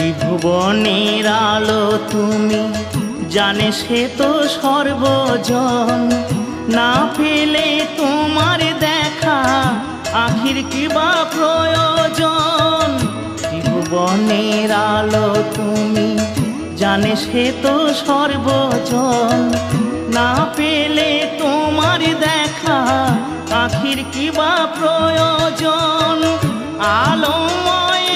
ত্রিভুবনের আলো তুমি, জানে সে তো সর্বজন। না পেলে তোমার দেখা আখির কিবা প্রয়োজন। ত্রিভুবনের আলো তুমি, জানে সে তো সর্বজন। না পেলে তোমার দেখা আখির কিবা প্রয়োজন। আলোময়